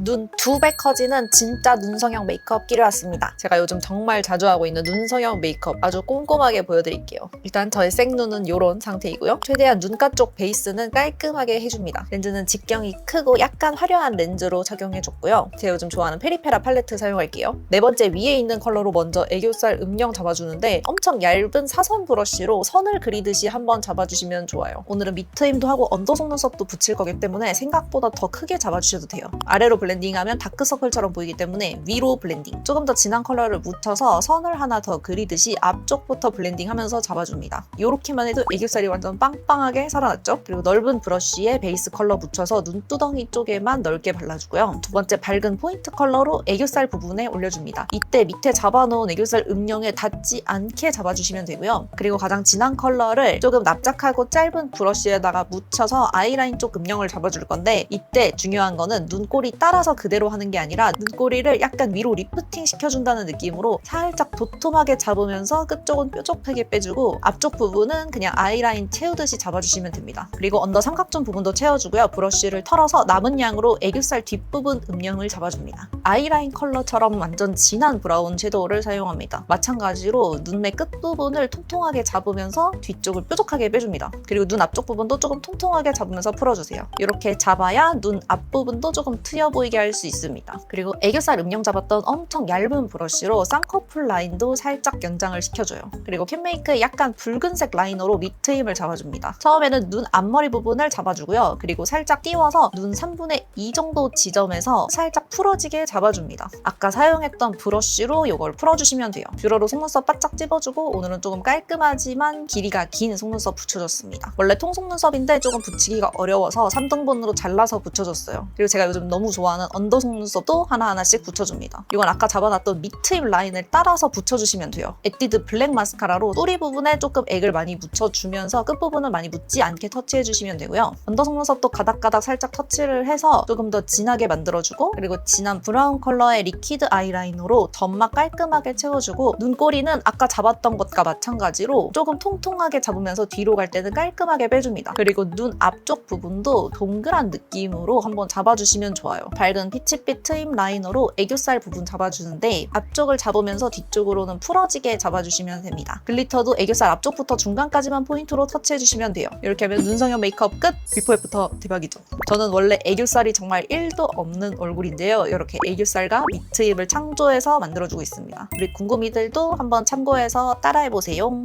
눈 2배 커지는 진짜 눈성형 메이크업 끼려왔습니다. 제가 요즘 정말 자주 하고 있는 눈성형 메이크업 아주 꼼꼼하게 보여드릴게요. 일단 저의 생눈은 이런 상태이고요. 최대한 눈가 쪽 베이스는 깔끔하게 해줍니다. 렌즈는 직경이 크고 약간 화려한 렌즈로 착용해줬고요. 제가 요즘 좋아하는 페리페라 팔레트 사용할게요. 네 번째 위에 있는 컬러로 먼저 애교살 음영 잡아주는데 엄청 얇은 사선 브러쉬로 선을 그리듯이 한번 잡아주시면 좋아요. 오늘은 밑트임도 하고 언더 속눈썹도 붙일 거기 때문에 생각보다 더 크게 잡아주셔도 돼요. 아래로 블렌딩하면 다크서클처럼 보이기 때문에 위로 블렌딩. 조금 더 진한 컬러를 묻혀서 선을 하나 더 그리듯이 앞쪽부터 블렌딩하면서 잡아줍니다. 이렇게만 해도 애교살이 완전 빵빵하게 살아났죠? 그리고 넓은 브러쉬에 베이스 컬러 묻혀서 눈두덩이 쪽에만 넓게 발라주고요. 두 번째 밝은 포인트 컬러로 애교살 부분에 올려줍니다. 이때 밑에 잡아놓은 애교살 음영에 닿지 않게 잡아주시면 되고요. 그리고 가장 진한 컬러를 조금 납작하고 짧은 브러쉬에다가 묻혀서 아이라인 쪽 음영을 잡아줄 건데 이때 중요한 거는 눈꼬리 따라서 그대로 하는 게 아니라 눈꼬리를 약간 위로 리프팅 시켜준다는 느낌으로 살짝 도톰하게 잡으면서 끝쪽은 뾰족하게 빼주고 앞쪽 부분은 그냥 아이라인 채우듯이 잡아주시면 됩니다. 그리고 언더 삼각존 부분도 채워주고요. 브러쉬를 털어서 남은 양으로 애교살 뒷부분 음영을 잡아줍니다. 아이라인 컬러처럼 완전 진한 브라운 섀도우를 사용합니다. 마찬가지로 눈매 끝부분을 통통하게 잡으면서 뒤쪽을 뾰족하게 빼줍니다. 그리고 눈 앞쪽 부분도 조금 통통하게 잡으면서 풀어주세요. 이렇게 잡아야 눈 앞부분도 조금 트여 보이게 할 수 있습니다. 그리고 애교살 음영 잡았던 엄청 얇은 브러쉬로 쌍꺼풀 라인도 살짝 연장을 시켜줘요. 그리고 캔메이크의 약간 붉은색 라이너로 밑트임을 잡아줍니다. 처음에는 눈 앞머리 부분을 잡아주고요. 그리고 살짝 띄워서 눈 3분의 2 정도 지점에서 살짝 풀어지게 잡아줍니다. 아까 사용했던 브러쉬로 이걸 풀어주시면 돼요. 뷰러로 속눈썹 바짝 찝어주고 오늘은 조금 깔끔하지만 길이가 긴 속눈썹 붙여줬습니다. 원래 통속눈썹인데 조금 붙이기가 어려워서 3등분으로 잘라서 붙여줬어요. 그리고 제가 요즘 너무 좋아하는 언더 속눈썹도 하나하나씩 붙여줍니다. 이건 아까 잡아놨던 밑트임 라인을 따라서 붙여주시면 돼요. 에뛰드 블랙 마스카라로 뿌리 부분에 조금 액을 많이 묻혀주면서 끝부분을 많이 묻지 않게 터치해주시면 되고요. 언더 속눈썹도 가닥가닥 살짝 터치를 해서 조금 더 진하게 만들어주고 그리고 진한 브라운 컬러의 리퀴드 아이라이너로 점막 깔끔하게 채워주고 눈꼬리는 아까 잡았던 것과 마찬가지로 조금 통통하게 잡으면서 뒤로 갈 때는 깔끔하게 빼줍니다. 그리고 눈 앞쪽 부분도 동그란 느낌으로 한번 잡아주시면 좋아요. 밝은 피치빛 트임 라이너로 애교살 부분 잡아주는데 앞쪽을 잡으면서 뒤쪽으로는 풀어지게 잡아주시면 됩니다. 글리터도 애교살 앞쪽부터 중간까지만 포인트로 터치해주시면 돼요. 이렇게 하면 눈성형 메이크업 끝! 비포 애프터 대박이죠. 저는 원래 애교살이 정말 1도 없는 얼굴인데요. 이렇게 애교살과 밑트임을 창조해서 만들어주고 있습니다. 우리 궁금이들도 한번 참고해서 따라해보세요.